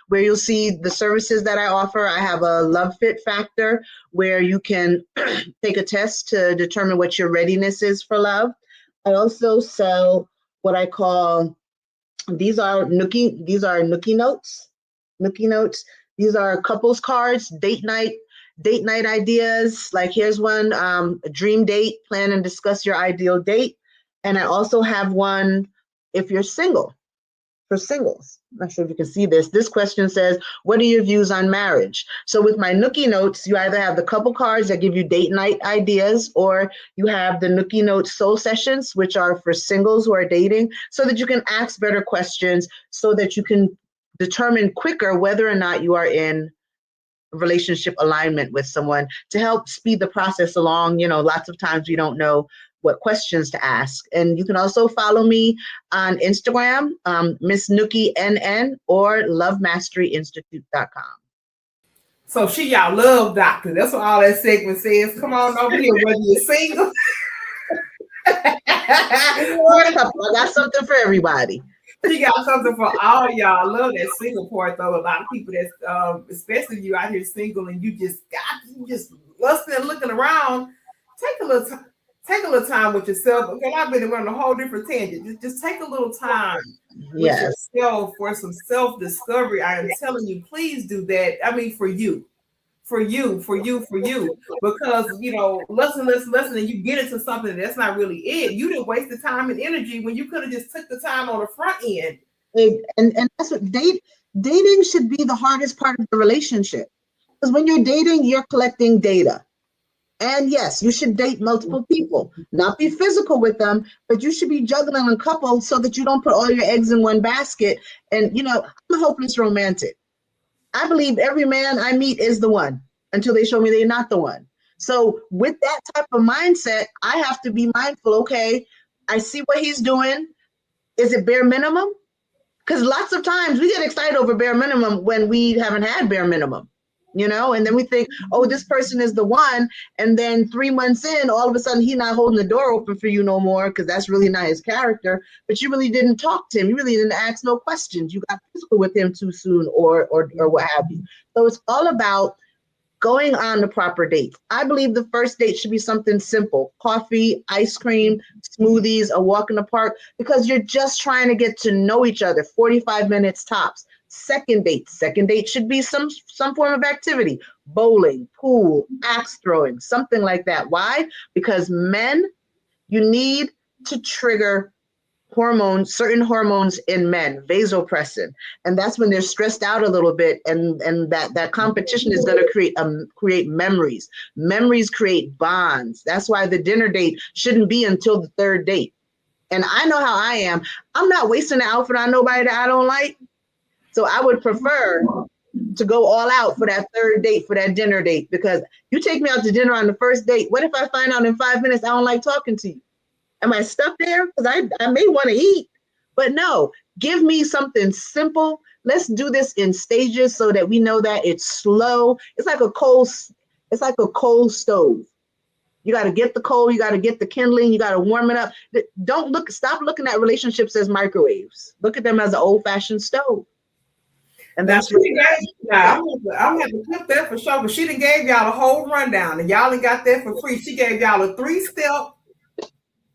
where you'll see the services that I offer. I have a Love Fit Factor where you can take a test to determine what your readiness is for love. I also sell what I call, these are Nookie notes. These are couples cards, date night ideas. Like here's one, a dream date, plan and discuss your ideal date. And I also have one, if you're single. For singles, I'm not sure if you can see this. This question says, what are your views on marriage? So with my Nookie notes, you either have the couple cards that give you date night ideas, or you have the Nookie notes soul sessions, which are for singles who are dating, so that you can ask better questions, so that you can determine quicker whether or not you are in relationship alignment with someone, to help speed the process along. Lots of times we don't know what questions to ask. And you can also follow me on Instagram, Miss Nookie NN, or lovemasteryinstitute.com. So y'all love doctor. That's what all that segment says. Come on over here, whether you're single. I got something for everybody. She got something for all y'all. I love that single part, though. A lot of people that's, especially if you out here single and you just lusting and looking around, take a little time with yourself. Okay, I've been on a whole different tangent. Just take a little time with yourself for some self-discovery. I am telling you, please do that. I mean, for you. Because, listen, and you get into something that's not really it. You didn't waste the time and energy when you could have just took the time on the front end. And that's what dating should be the hardest part of the relationship. Because when you're dating, you're collecting data. And yes, you should date multiple people, not be physical with them, but you should be juggling a couple so that you don't put all your eggs in one basket. And, I'm a hopeless romantic. I believe every man I meet is the one until they show me they're not the one. So with that type of mindset, I have to be mindful. Okay, I see what he's doing. Is it bare minimum? Because lots of times we get excited over bare minimum when we haven't had bare minimum. And then we think, oh, this person is the one. And then 3 months in, all of a sudden, he's not holding the door open for you no more, because that's really not his character. But you really didn't talk to him. You really didn't ask no questions. You got physical with him too soon, or what have you. So it's all about going on the proper date. I believe the first date should be something simple: coffee, ice cream, smoothies, a walk in the park, because you're just trying to get to know each other. 45 minutes tops. Second date should be some form of activity: bowling, pool, axe throwing, something like that. Why? Because men, you need to trigger certain hormones in men, vasopressin, and that's when they're stressed out a little bit, and that competition is going to create memories. Memories create bonds. That's why the dinner date shouldn't be until the third date. And I know how I am. I'm not wasting an outfit on nobody that I don't like. So I would prefer to go all out for that third date, for that dinner date, because you take me out to dinner on the first date. What if I find out in 5 minutes I don't like talking to you? Am I stuck there? Because I may want to eat. But no, give me something simple. Let's do this in stages so that we know that it's slow. It's like a coal stove. You got to get the coal, you got to get the kindling, you got to warm it up. Stop looking at relationships as microwaves. Look at them as an old-fashioned stove. And that's what I'm gonna have to clip that for sure. But she done gave y'all a whole rundown, and y'all ain't got that for free. She gave y'all a 3-step.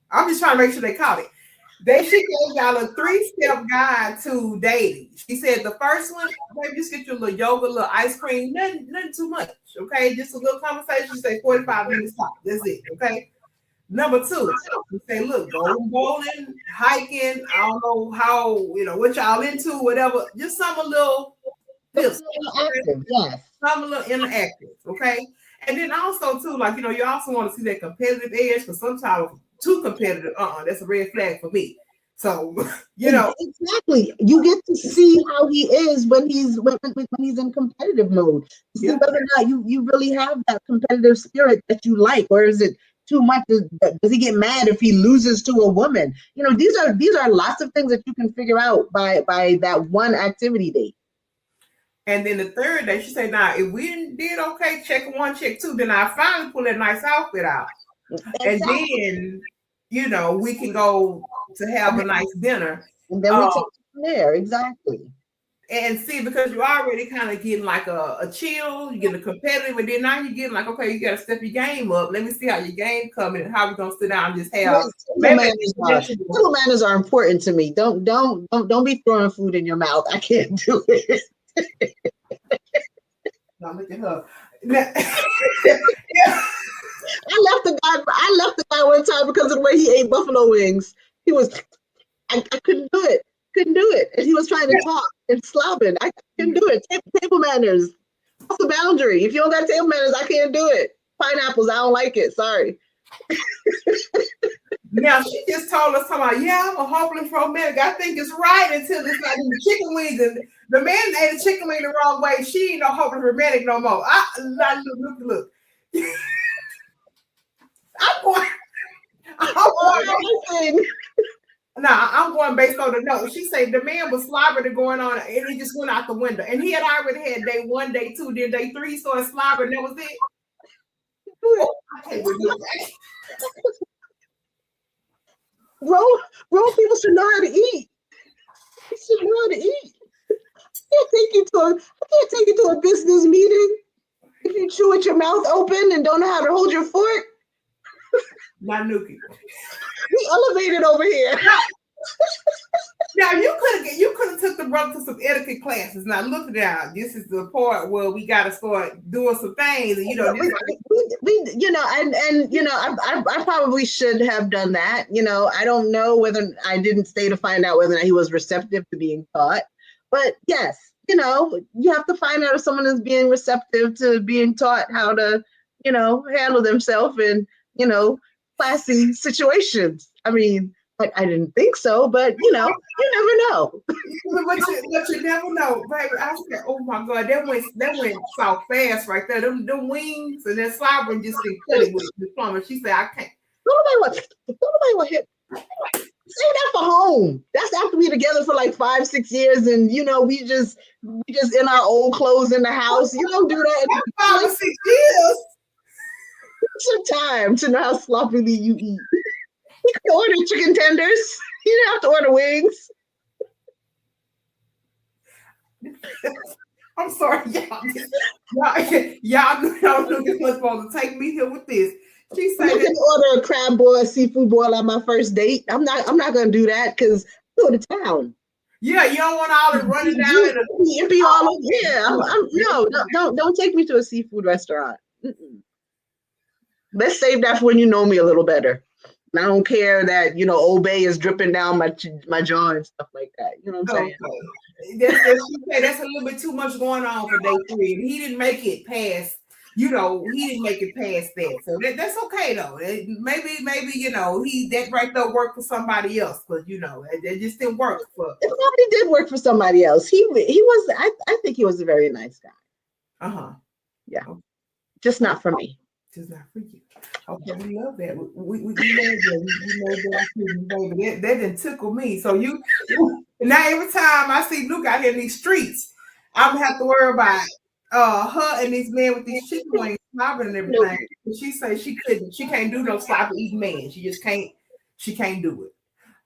I'm just trying to make sure they caught it. She gave y'all a 3-step guide to dating. She said the first one, maybe just get you a little yoga, a little ice cream, nothing too much. Okay, just a little conversation. Say 45 minutes top. That's it. Okay. Number 2, you say, look, going bowling, hiking. I don't know how, what y'all into, whatever. Just something a little active, yes. Something a little interactive, okay? And then also, too, you also want to see that competitive edge, because sometimes too competitive, that's a red flag for me. So, Exactly. You get to see how he is when he's in competitive mode. See whether or not you really have that competitive spirit that you like, or is it too much? Does he get mad if he loses to a woman? These are lots of things that you can figure out by that one activity date. And then the third day, she said, now, if we did okay, check 1, check 2, then I finally pull that nice outfit out. Exactly. And then, we can go to have a nice dinner. And then we take it from there. Exactly. And see, because you're already kind of getting like a chill, you get a competitive, and then now you're getting like, okay, you got to step your game up. Let me see how your game coming and how we're gonna sit down and just have. Little manners are important to me. Don't be throwing food in your mouth. I can't do it. Now look at her. I left the guy one time because of the way he ate buffalo wings. I couldn't do it. And he was trying to talk and slobbing. I couldn't do it. Table manners. That's the boundary. If you don't got table manners, I can't do it. Pineapples, I don't like it. Sorry. Now she just told us, yeah, I'm a hopeless romantic. I think it's right until it's like the chicken wings and the man ate a chicken wing the wrong way. She ain't no hopeless romantic no more. Look. I'm going based on the note. She said the man was slobbering going on, and he just went out the window. And he had already had day 1, day 2, then day 3, started slobbering. That was it. Oh, I can't believe that. Grown people should know how to eat. They should know how to eat. I can't take you to a business meeting if you chew with your mouth open and don't know how to hold your fork. Not Nookie. We elevated over here. Now you could have took the brother to some etiquette classes. Now look now, this is the part where we got to start doing some things. And, I probably should have done that. I don't know whether I didn't stay to find out whether or not he was receptive to being taught. But yes, you have to find out if someone is being receptive to being taught how to, handle themselves in, classy situations. I mean, I didn't think so, but you never know. but you never know, baby. I said, oh my God, that went so fast right there. Them wings and that slobbering just been cutting with the plumber. She said, I can't. Nobody want hit. Save that for home. That's after we together for like 5-6 years, and we just in our old clothes in the house. You don't do that in 5 or 6 years. It's your time to know how sloppily you eat. You can order chicken tenders. You don't have to order wings. I'm sorry, y'all knew this was supposed to take me here with this. She said, "You can order a crab boil, a seafood boil on my first date." I'm not going to do that because I go to town. Yeah, you don't want all the running down. Yeah, don't take me to a seafood restaurant. Mm-mm. Let's save that for when you know me a little better. And I don't care that Old Bay is dripping down my jaw and stuff like that. You know what I'm saying? That's a little bit too much going on for day 3. And he didn't make it past. He didn't make it past that. So that's okay though. Maybe he that right there worked for somebody else, but it just didn't work for. It probably did work for somebody else. He was. I think he was a very nice guy. Yeah, just not for me. Just not for you. Okay, we love that. We love that. We love that. That didn't tickle me. So now every time I see Luke out here in these streets, I'm gonna have to worry about her and these men with these chicken wings slobbering and everything. Nope. She said she can't do no sloppy eating man. She just can't. She can't do it.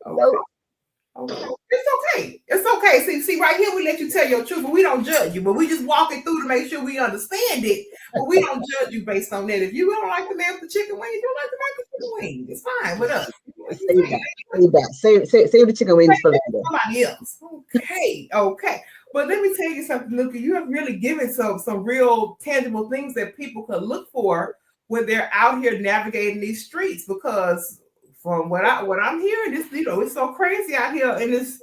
Okay. Nope. Okay. It's okay. See, right here we let you tell your truth, but we don't judge you. But we just walking through to make sure we understand it. But we don't judge you based on that. If you don't like the man with the chicken wings, you don't like the man with the chicken wings. It's fine with us. Save the chicken wings for later. Somebody else. Okay. But let me tell you something, Luca. You have really given some real tangible things that people can look for when they're out here navigating these streets, because from what I'm hearing, this it's so crazy out here, and it's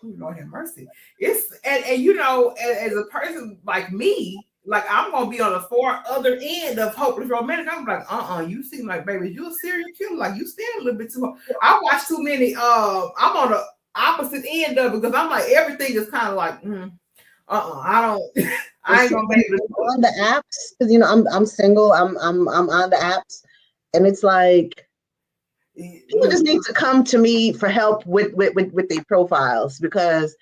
Lord have mercy. It's and as a person like me, like I'm gonna be on the far other end of hopeless romantic. I'm like, you seem like, baby, you a serial killer. Like you stand a little bit too hard. I watch too many. I'm on the opposite end of it because I'm like everything is kind of like, I ain't gonna be able to on the apps because I'm single. I'm on the apps, and it's like. People just need to come to me for help with their profiles, because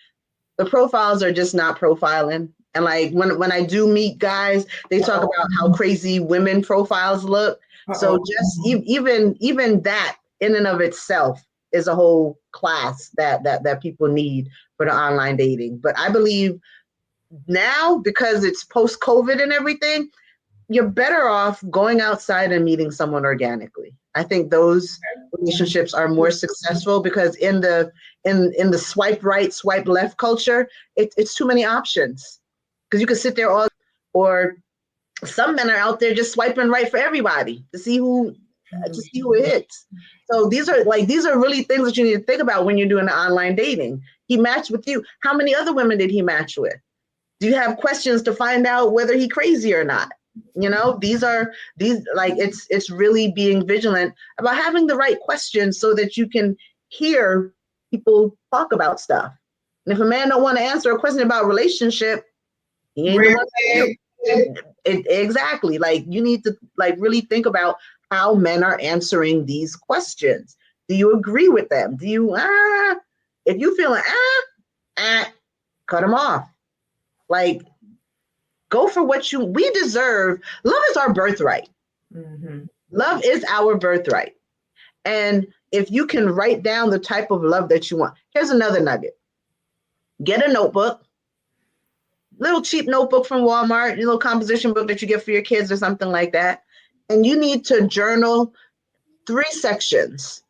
the profiles are just not profiling. And like when I do meet guys, they talk about how crazy women profiles look. So just even that in and of itself is a whole class that people need for the online dating. But I believe now, because it's post-COVID and everything, you're better off going outside and meeting someone organically. I think those relationships are more successful because in the swipe right, swipe left culture, it's too many options. Because you can sit there or some men are out there just swiping right for everybody to see who it hits. So these are really things that you need to think about when you're doing the online dating. He matched with you. How many other women did he match with? Do you have questions to find out whether he's crazy or not? These like it's really being vigilant about having the right questions so that you can hear people talk about stuff. And if a man don't want to answer a question about relationship, he ain't the one for you. Exactly. Like you need to like really think about how men are answering these questions. Do you agree with them? Do you if you feel cut them off. Like go for what we deserve. Love is our birthright. Mm-hmm. Love is our birthright. And if you can write down the type of love that you want, here's another nugget. Get a notebook, little cheap notebook from Walmart, a little composition book that you get for your kids or something like that. And you need to journal 3 sections.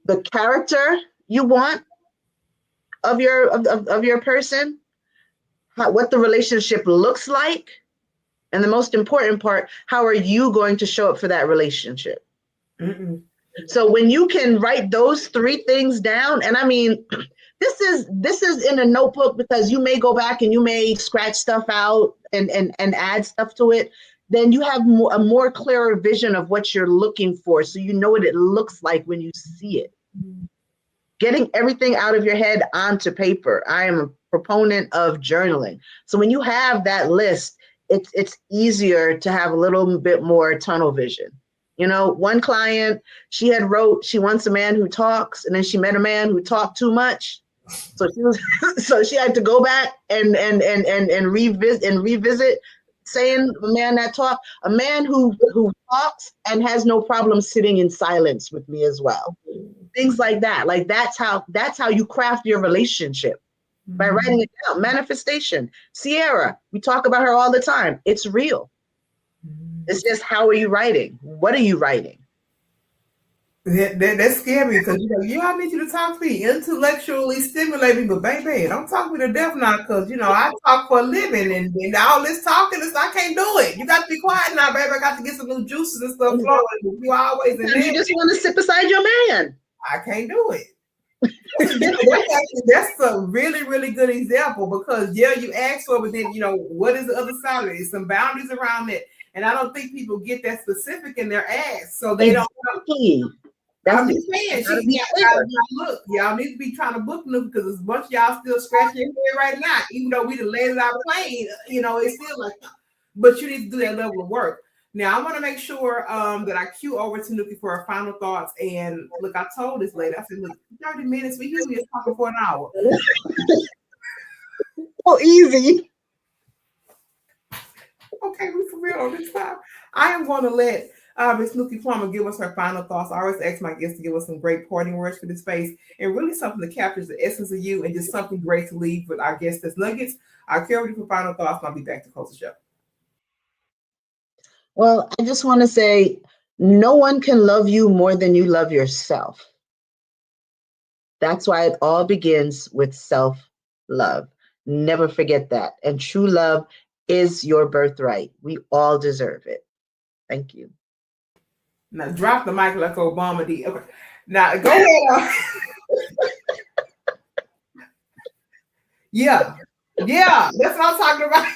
The character you want of your person, what the relationship looks like, and the most important part, how are you going to show up for that relationship? Mm-mm. So when you can write those 3 things down, and I mean, this is in a notebook because you may go back and you may scratch stuff out and add stuff to it. Then you have a more clearer vision of what you're looking for, so you know what it looks like when you see it. Mm-hmm. Getting everything out of your head onto paper. I am a proponent of journaling. So when you have that list, it's easier to have a little bit more tunnel vision. One client, she wants a man who talks, and then she met a man who talked too much. So she had to go back and revisit saying a man that talks, a man who talks and has no problem sitting in silence with me as well. Things like that. Like that's how you craft your relationship, by writing it down. Manifestation. Sierra, we talk about her all the time. It's real. It's just, how are you writing? What are you writing? That's scary because I need you to talk to me, intellectually stimulate me, but baby, don't talk me to death now because I talk for a living and all this talking I can't do it. You got to be quiet now, baby. I got to get some new juices and stuff flowing. You always in there. You just want to sit beside your man. I can't do it. That's a really, really good example because you ask for, but then what is the other side of it? Some boundaries around it, and I don't think people get that specific in their ask, so they don't. I'm just saying, look, y'all need to be trying to book them because there's a bunch of y'all still scratching your head right now, even though we done landed our plane. It's still like, but you need to do that level of work. Now, I want to make sure that I cue over to Nookie for her final thoughts. And look, I told this lady, I said, look, 30 minutes, we usually are talking for an hour. So easy. Okay, we for real this time. I am going to let Ms. Nookie Plummer give us her final thoughts. I always ask my guests to give us some great parting words for this space and really something that captures the essence of you and just something great to leave with our guests as nuggets. I'll carry you for final thoughts and I'll be back to close the show. Well, I just want to say, no one can love you more than you love yourself. That's why it all begins with self-love. Never forget that. And true love is your birthright. We all deserve it. Thank you. Now drop the mic like Obama did. Okay. Now go ahead. Yeah, that's what I'm talking about.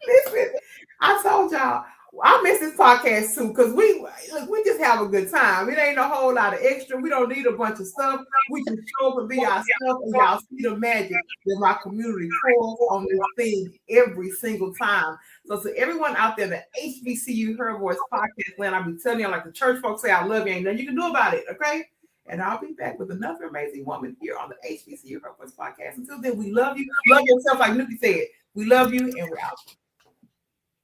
Listen, I told y'all I miss this podcast too because we just have a good time. It ain't a whole lot of extra. We don't need a bunch of stuff. We just show up and be ourselves, and y'all see the magic that my community pulls on this thing every single time. So to everyone out there, the HBCU Her Voice podcast land, I'll be telling you, like the church folks say, I love you. Ain't nothing you can do about it. Okay. And I'll be back with another amazing woman here on the HBCU Her Voice podcast. Until then, we love you. Love yourself, like Nookie said. We love you, and we're out.